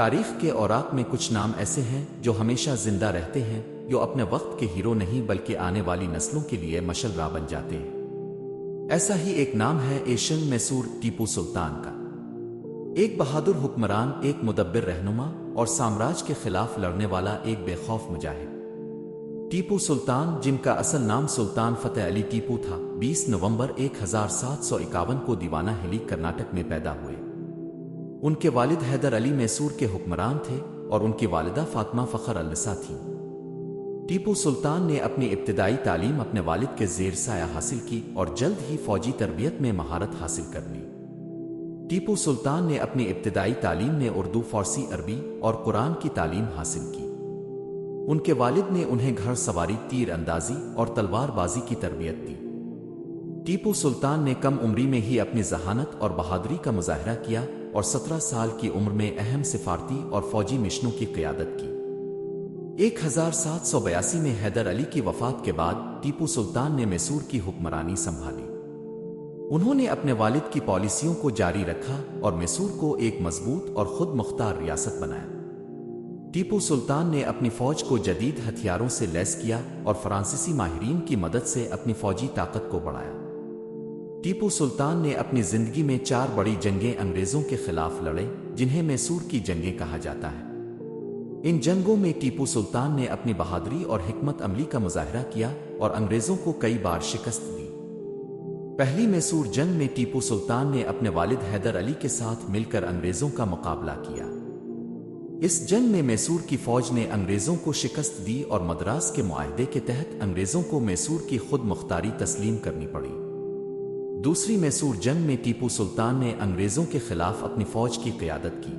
تاریخ کے اوراق میں کچھ نام ایسے ہیں جو ہمیشہ زندہ رہتے ہیں، جو اپنے وقت کے ہیرو نہیں بلکہ آنے والی نسلوں کے لیے مشعل راہ بن جاتے ہیں۔ ایسا ہی ایک نام ہے ایشین میسور ٹیپو سلطان کا، ایک بہادر حکمران، ایک مدبر رہنما اور سامراج کے خلاف لڑنے والا ایک بے خوف مجاہد۔ ٹیپو سلطان، جن کا اصل نام سلطان فتح علی ٹیپو تھا، 20 نومبر 1751 کو دیوانہ ہلی کرناٹک میں پیدا ہوئے۔ ان کے والد حیدر علی میسور کے حکمران تھے اور ان کی والدہ فاطمہ فخر النساء تھیں۔ ٹیپو سلطان نے اپنی ابتدائی تعلیم اپنے والد کے زیر سایہ حاصل کی اور جلد ہی فوجی تربیت میں مہارت حاصل کر لی۔ ٹیپو سلطان نے اپنی ابتدائی تعلیم میں اردو، فارسی، عربی اور قرآن کی تعلیم حاصل کی۔ ان کے والد نے انہیں گھڑ سواری، تیر اندازی اور تلوار بازی کی تربیت دی۔ ٹیپو سلطان نے کم عمری میں ہی اپنی ذہانت اور بہادری کا مظاہرہ کیا اور 17 سال کی عمر میں اہم سفارتی اور فوجی مشنوں کی قیادت کی۔ 1782 میں حیدر علی کی وفات کے بعد ٹیپو سلطان نے میسور کی حکمرانی سنبھالی۔ انہوں نے اپنے والد کی پالیسیوں کو جاری رکھا اور میسور کو ایک مضبوط اور خود مختار ریاست بنایا۔ ٹیپو سلطان نے اپنی فوج کو جدید ہتھیاروں سے لیس کیا اور فرانسیسی ماہرین کی مدد سے اپنی فوجی طاقت کو بڑھایا۔ ٹیپو سلطان نے اپنی زندگی میں 4 بڑی جنگیں انگریزوں کے خلاف لڑیں، جنہیں میسور کی جنگیں کہا جاتا ہے۔ ان جنگوں میں ٹیپو سلطان نے اپنی بہادری اور حکمت عملی کا مظاہرہ کیا اور انگریزوں کو کئی بار شکست دی۔ پہلی میسور جنگ میں ٹیپو سلطان نے اپنے والد حیدر علی کے ساتھ مل کر انگریزوں کا مقابلہ کیا۔ اس جنگ میں میسور کی فوج نے انگریزوں کو شکست دی اور مدراس کے معاہدے کے تحت انگریزوں کو میسور کی خود مختاری تسلیم کرنی پڑی۔ دوسری میسور جنگ میں ٹیپو سلطان نے انگریزوں کے خلاف اپنی فوج کی قیادت کی۔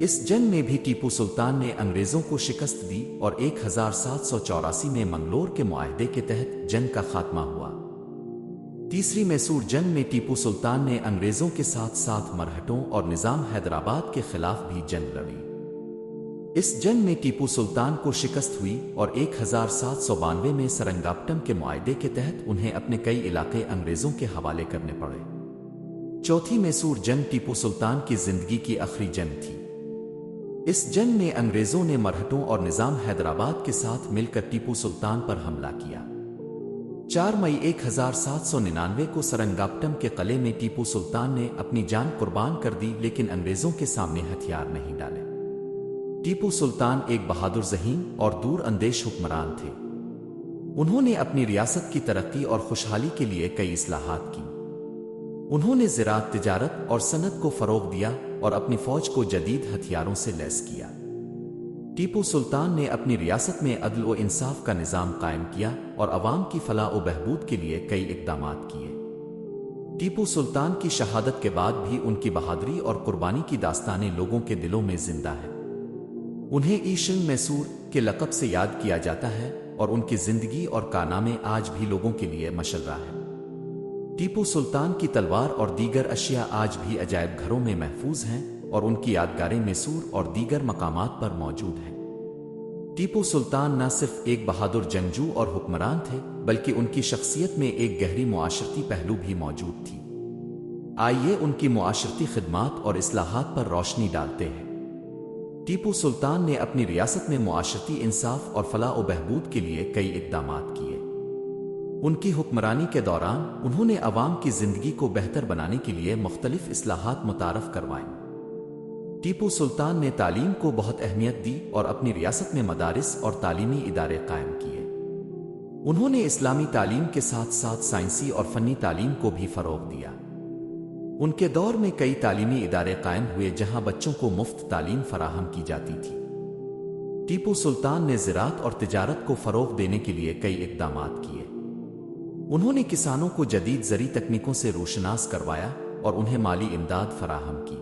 اس جنگ میں بھی ٹیپو سلطان نے انگریزوں کو شکست دی اور 1784 میں منگلور کے معاہدے کے تحت جنگ کا خاتمہ ہوا۔ تیسری میسور جنگ میں ٹیپو سلطان نے انگریزوں کے ساتھ ساتھ مرہٹوں اور نظام حیدرآباد کے خلاف بھی جنگ لڑی۔ اس جنگ میں ٹیپو سلطان کو شکست ہوئی اور 1792 میں سرنگاپٹم کے معاہدے کے تحت انہیں اپنے کئی علاقے انگریزوں کے حوالے کرنے پڑے۔ چوتھی میسور جنگ ٹیپو سلطان کی زندگی کی آخری جنگ تھی۔ اس جنگ میں انگریزوں نے مرہٹوں اور نظام حیدرآباد کے ساتھ مل کر ٹیپو سلطان پر حملہ کیا۔ 4 مئی 1799 کو سرنگاپٹم کے قلعے میں ٹیپو سلطان نے اپنی جان قربان کر دی، لیکن انگریزوں کے سامنے ہتھیار نہیں ڈالے۔ ٹیپو سلطان ایک بہادر ذہین اور دور اندیش حکمران تھے۔ انہوں نے اپنی ریاست کی ترقی اور خوشحالی کے لیے کئی اصلاحات کی۔ انہوں نے زراعت، تجارت اور صنعت کو فروغ دیا اور اپنی فوج کو جدید ہتھیاروں سے لیس کیا۔ ٹیپو سلطان نے اپنی ریاست میں عدل و انصاف کا نظام قائم کیا اور عوام کی فلاح و بہبود کے لیے کئی اقدامات کیے۔ ٹیپو سلطان کی شہادت کے بعد بھی ان کی بہادری اور قربانی کی داستانیں لوگوں کے دلوں میں زندہ ہیں۔ انہیں ایشین میسور کے لقب سے یاد کیا جاتا ہے اور ان کی زندگی اور کارنامے آج بھی لوگوں کے لیے مشعل راہ ہیں۔ ٹیپو سلطان کی تلوار اور دیگر اشیاء آج بھی عجائب گھروں میں محفوظ ہیں اور ان کی یادگاریں میسور اور دیگر مقامات پر موجود ہیں۔ ٹیپو سلطان نہ صرف ایک بہادر جنگجو اور حکمران تھے، بلکہ ان کی شخصیت میں ایک گہری معاشرتی پہلو بھی موجود تھی۔ آئیے ان کی معاشرتی خدمات اور اصلاحات پر روشنی ڈالتے ہیں۔ ٹیپو سلطان نے اپنی ریاست میں معاشرتی انصاف اور فلاح و بہبود کے لیے کئی اقدامات کیے۔ ان کی حکمرانی کے دوران انہوں نے عوام کی زندگی کو بہتر بنانے کے لیے مختلف اصلاحات متعارف کروائیں۔ ٹیپو سلطان نے تعلیم کو بہت اہمیت دی اور اپنی ریاست میں مدارس اور تعلیمی ادارے قائم کیے۔ انہوں نے اسلامی تعلیم کے ساتھ ساتھ سائنسی اور فنی تعلیم کو بھی فروغ دیا۔ ان کے دور میں کئی تعلیمی ادارے قائم ہوئے جہاں بچوں کو مفت تعلیم فراہم کی جاتی تھی۔ ٹیپو سلطان نے زراعت اور تجارت کو فروغ دینے کے لیے کئی اقدامات کیے۔ انہوں نے کسانوں کو جدید زرعی تکنیکوں سے روشناس کروایا اور انہیں مالی امداد فراہم کی۔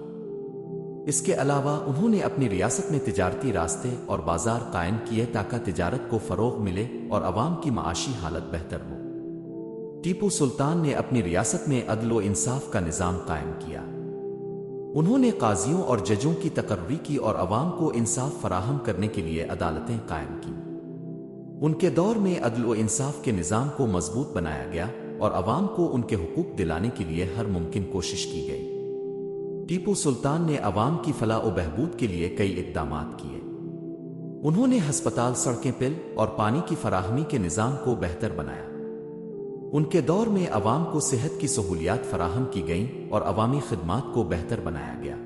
اس کے علاوہ انہوں نے اپنی ریاست میں تجارتی راستے اور بازار قائم کیے تاکہ تجارت کو فروغ ملے اور عوام کی معاشی حالت بہتر ہو۔ ٹیپو سلطان نے اپنی ریاست میں عدل و انصاف کا نظام قائم کیا۔ انہوں نے قاضیوں اور ججوں کی تقرری کی اور عوام کو انصاف فراہم کرنے کے لیے عدالتیں قائم کیں۔ ان کے دور میں عدل و انصاف کے نظام کو مضبوط بنایا گیا اور عوام کو ان کے حقوق دلانے کے لیے ہر ممکن کوشش کی گئی۔ ٹیپو سلطان نے عوام کی فلاح و بہبود کے لیے کئی اقدامات کیے۔ انہوں نے ہسپتال، سڑکیں، پل اور پانی کی فراہمی کے نظام کو بہتر بنایا۔ ان کے دور میں عوام کو صحت کی سہولیات فراہم کی گئیں اور عوامی خدمات کو بہتر بنایا گیا۔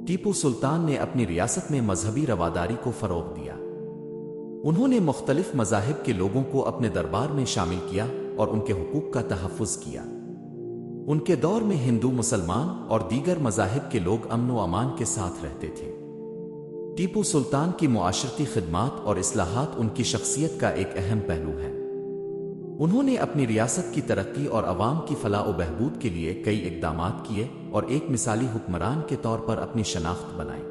ٹیپو سلطان نے اپنی ریاست میں مذہبی رواداری کو فروغ دیا۔ انہوں نے مختلف مذاہب کے لوگوں کو اپنے دربار میں شامل کیا اور ان کے حقوق کا تحفظ کیا۔ ان کے دور میں ہندو، مسلمان اور دیگر مذاہب کے لوگ امن و امان کے ساتھ رہتے تھے۔ ٹیپو سلطان کی معاشرتی خدمات اور اصلاحات ان کی شخصیت کا ایک اہم پہلو ہے۔ انہوں نے اپنی ریاست کی ترقی اور عوام کی فلاح و بہبود کے لیے کئی اقدامات کیے اور ایک مثالی حکمران کے طور پر اپنی شناخت بنائی۔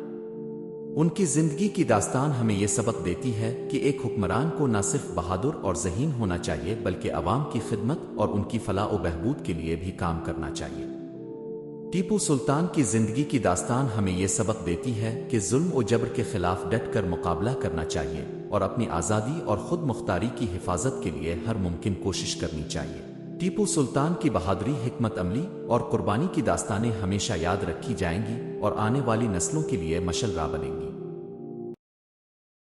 ان کی زندگی کی داستان ہمیں یہ سبق دیتی ہے کہ ایک حکمران کو نہ صرف بہادر اور ذہین ہونا چاہیے بلکہ عوام کی خدمت اور ان کی فلاح و بہبود کے لیے بھی کام کرنا چاہیے۔ ٹیپو سلطان کی زندگی کی داستان ہمیں یہ سبق دیتی ہے کہ ظلم و جبر کے خلاف ڈٹ کر مقابلہ کرنا چاہیے اور اپنی آزادی اور خود مختاری کی حفاظت کے لیے ہر ممکن کوشش کرنی چاہیے۔ ٹیپو سلطان کی بہادری، حکمت عملی اور قربانی کی داستانیں ہمیشہ یاد رکھی جائیں گی اور آنے والی نسلوں کے لیے مشل راہ بنیں گی۔